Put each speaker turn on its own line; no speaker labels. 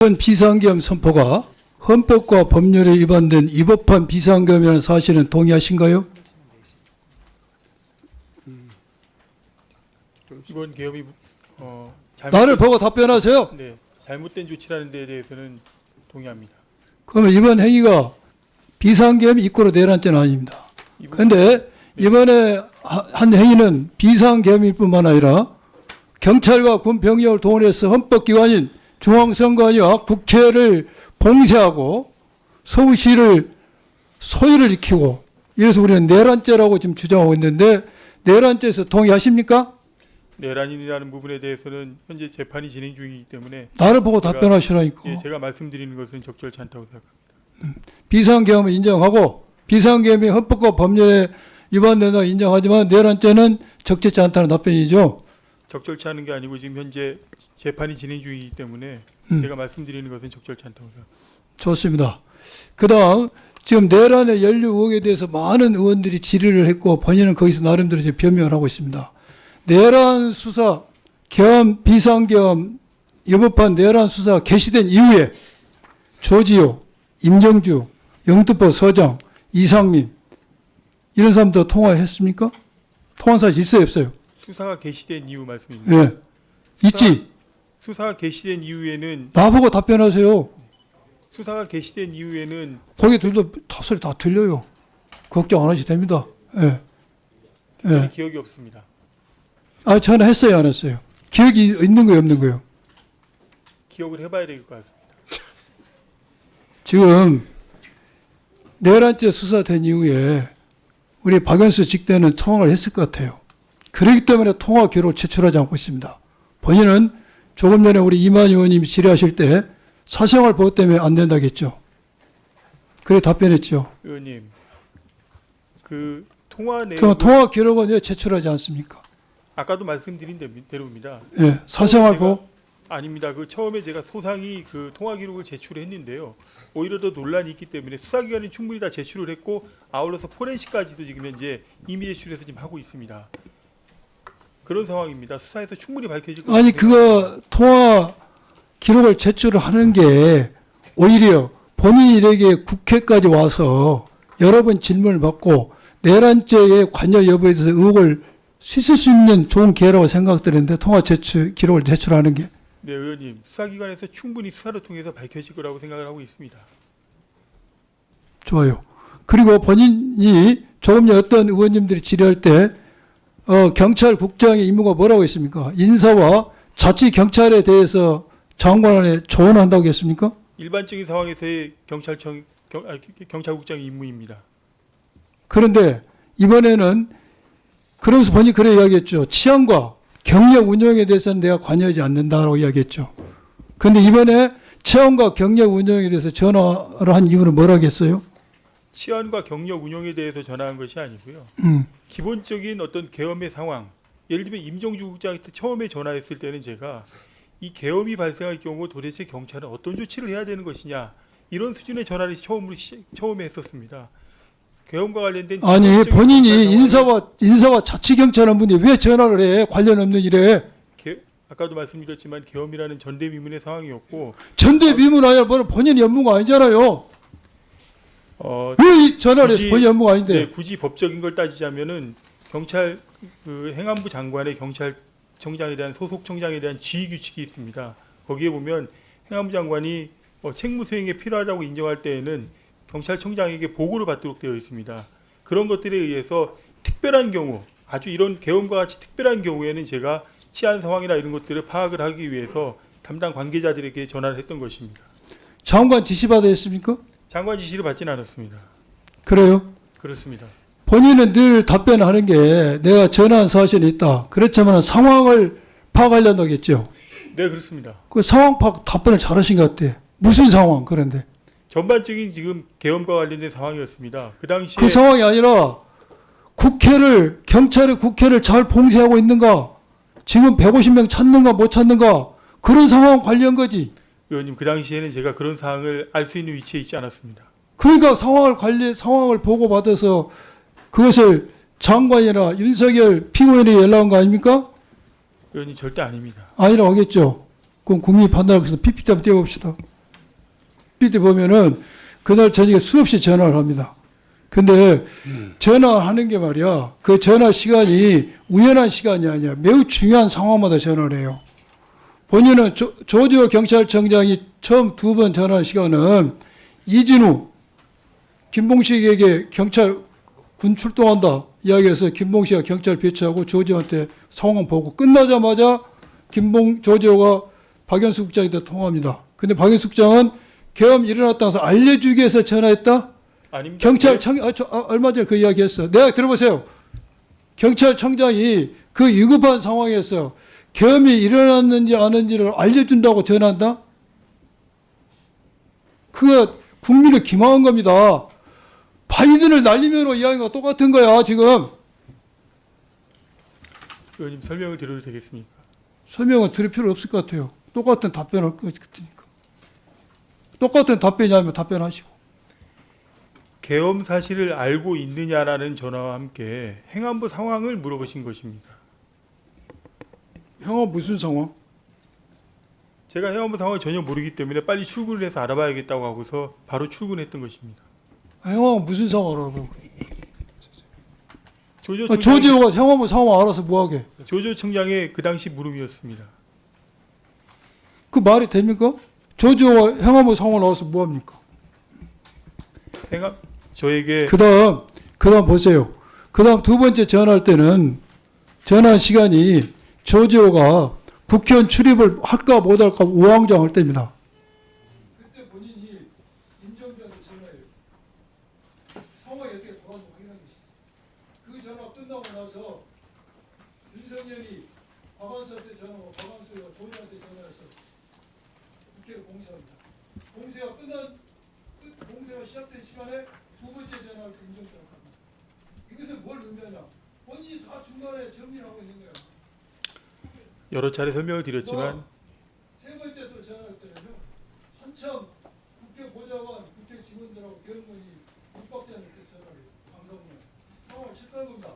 이번 비상계엄 선포가 헌법과 법률에 위반된 위법한 비상계엄이라는 사실은 동의하신가요?
이번 계엄이
나를 보고 답변하세요.
네, 잘못된 조치라는 데에 대해서는 동의합니다.
그러면 이번 행위가 비상계엄이 이꼬로 내란죄는 아닙니다. 그런데 이번에 한 행위는 비상계엄일 뿐만 아니라 경찰과 군 병력을 동원해서 헌법기관인 중앙선관위와 국회를 봉쇄하고 서울시를 소유를 익히고 이래서 우리는 내란죄라고 지금 주장하고 있는데 내란죄에서 동의하십니까?
내란이라는 부분에 대해서는 현재 재판이 진행 중이기 때문에
나를 보고 답변하시라니까.
예, 제가 말씀드리는 것은 적절치 않다고 생각합니다.
비상계엄을 인정하고 비상계엄이 헌법과 법률에 위반된다고 인정하지만 내란죄는 적절치 않다는 답변이죠.
적절치 않은 게 아니고 지금 현재 재판이 진행 중이기 때문에 제가 말씀드리는 것은 적절치 않다고 생각합니다.
좋습니다. 그 다음 지금 내란의 연루 의혹에 대해서 많은 의원들이 질의를 했고 본인은 거기서 나름대로 이제 변명을 하고 있습니다. 내란 수사, 계엄, 비상계엄, 위법한 내란 수사 개시된 이후에 조지호, 임정주, 영특보 서장, 이상민 이런 사람도 통화했습니까? 통화한 사실 있어요, 없어요?
수사가 개시된 이후 말씀입니다.
예. 있지?
수사가 개시된 이후에는
나보고 답변하세요.
수사가 개시된 이후에는
거기들도 다 소리 다 들려요. 걱정 안 하셔도 됩니다. 예. 예.
기억이 없습니다.
아, 전화했어요, 안 했어요? 기억이 있는 거예요, 없는 거예요?
기억을 해봐야 될 것 같습니다.
지금 내란죄 수사된 이후에 우리 박연수 직대는 통화를 했을 것 같아요. 그렇기 때문에 통화 기록을 제출하지 않고 있습니다. 본인은 조금 전에 우리 이만 의원님이 질의하실 때 사생활 보호 때문에 안 된다겠죠. 그래 답변했죠.
의원님, 그 통화 내용
그럼 통화 기록은 왜 제출하지 않습니까?
아까도 말씀드린 대로입니다.
예, 사생활 보호.
아닙니다. 그 처음에 제가 소상히 그 통화 기록을 제출했는데요. 오히려 더 논란이 있기 때문에 수사기관이 충분히 다 제출을 했고 아울러서 포렌식까지도 지금 현재 이미 제출해서 지금 하고 있습니다. 그런 상황입니다. 수사에서 충분히 밝혀질 것
아니
같습니다.
그거 통화 기록을 제출을 하는 게 오히려 본인에게 국회까지 와서 여러 번 질문을 받고 내란죄의 관여 여부에 대해서 의혹을 씻을 수 있는 좋은 기회라고 생각되는데 통화 제출 기록을 제출하는 게.
네, 의원님. 수사기관에서 충분히 수사를 통해서 밝혀질 거라고 생각을 하고 있습니다.
좋아요. 그리고 본인이 조금 전에 어떤 의원님들이 질의할 때 경찰국장의 임무가 뭐라고 했습니까? 인사와 자치경찰에 대해서 장관에 조언한다고 했습니까?
일반적인 상황에서의 경찰국장의 임무입니다.
그런데 이번에는 그러면서 본인이 그래 이야기했죠. 치안과 경력 운영에 대해서는 내가 관여하지 않는다라고 이야기했죠. 그런데 이번에 치안과 경력 운영에 대해서 전화를 한 이유는 뭐라고 했어요?
치안과 경력 운영에 대해서 전화한 것이 아니고요. 기본적인 어떤 계엄의 상황, 예를 들면 임정주 국장한테 처음에 전화했을 때는 제가 이 계엄이 발생할 경우 도대체 경찰은 어떤 조치를 해야 되는 것이냐 이런 수준의 전화를 처음에 했었습니다. 계엄과 관련된
아니 본인이 인사와 자치경찰한 분이 왜 전화를 해? 관련 없는 일에.
아까도 말씀드렸지만 계엄이라는 전대미문의 상황이었고
전대미문 아니라 본인이 업무가 아니잖아요. 왜 이 전화를 해서 본인 업무가 아닌데.
네, 굳이 법적인 걸 따지자면은 경찰 그 행안부 장관의 경찰청장에 대한 소속 청장에 대한 지휘 규칙이 있습니다. 거기에 보면 행안부 장관이 책무 수행에 필요하다고 인정할 때에는 경찰청장에게 보고를 받도록 되어 있습니다. 그런 것들에 의해서 특별한 경우, 아주 이런 계엄과 같이 특별한 경우에는 제가 치안 상황이나 이런 것들을 파악을 하기 위해서 담당 관계자들에게 전화를 했던 것입니다.
장관 지시받아 했습니까?
장관 지시를 받지는 않았습니다.
그래요?
그렇습니다.
본인은 늘 답변하는 게 내가 전화한 사실이 있다. 그렇지만 상황을 파악하려고 하겠죠.
네, 그렇습니다.
그 상황 파악 답변을 잘하신 것 같아. 무슨 상황 그런데?
전반적인 지금 계엄과 관련된 상황이었습니다. 그 당시에
그 상황이 아니라 경찰이 국회를 잘 봉쇄하고 있는가? 지금 150명 찾는가 못 찾는가? 그런 상황 관련 거지.
의원님, 그 당시에는 제가 그런 사항을 알 수 있는 위치에 있지 않았습니다.
그러니까 상황을 보고받아서 그것을 장관이나 윤석열 피고인에게 연락한 거 아닙니까?
의원님, 절대 아닙니다.
아니라고 하겠죠. 그럼 국민이 판단하기 위해서 PPT 한번 띄워봅시다. 햇빛에 보면은 그날 저녁에 수없이 전화를 합니다. 근데 전화하는 게 말이야. 그 전화 시간이 우연한 시간이 아니야. 매우 중요한 상황마다 전화를 해요. 본인은 조지호 경찰청장이 처음 2번 전화한 시간은 이진우, 김봉식에게 경찰 군 출동한다 이야기해서 김봉식이 경찰 배치하고 조지호한테 상황 보고 끝나자마자 조지호가 박연수 국장한테 통화합니다. 근데 박연수 국장은 계엄 일어났다고 해서 알려주기 위해서 전화했다?
아닙니다.
경찰청, 얼마 전에 그 이야기 했어. 내가 들어보세요. 경찰청장이 그 위급한 상황에서 계엄이 일어났는지 아닌지를 알려준다고 전화한다? 그거 국민을 기망한 겁니다. 바이든을 날리면로 이야기가 똑같은 거야, 지금.
의원님 설명을 드려도 되겠습니까?
설명은 드릴 필요 없을 것 같아요. 똑같은 답변할 것 같으니까. 똑같은 답변이냐면 답변하시고.
계엄 사실을 알고 있느냐라는 전화와 함께 행안부 상황을 물어보신 것입니다.
형아 무슨 상황?
제가 행안부 상황을 전혀 모르기 때문에 빨리 출근을 해서 알아봐야겠다고 하고서 바로 출근했던 것입니다.
형아 무슨 상황을 알아?
조조
조지호가 형아 상황 알아서 뭐하게?
청장의 그 당시 물음이었습니다.
그 말이 됩니까? 조지호가 형아 상황을 알아서 뭐합니까?
저에게
그다음 보세요. 그다음 2번째 전화할 때는 전화 시간이 조지호가 국회의원 출입을 할까 못할까 우왕좌왕할 때입니다. 그때 본인이 임정재한테 전화해요. 상황이 어떻게 돌아서 확인하기 시작해요. 그 전화 끝나고 나서 윤석열이 박완수한테 전화하고 박완수가 조지한테 전화해서 국회를 공세합니다. 공세가 시작된 시간에 2번째 전화를 임정재한테 합니다. 이것은 뭘 의미하냐? 본인이 다 중간에 정리를 하고 있는 거야.
여러 차례 설명을 드렸지만
세 번째 또 전화할 때는요. 한참 국회 보좌관, 국회 직원들하고 경무원이 육박자한테 전화를 해요. 방송을 상황을 체크한 겁니다.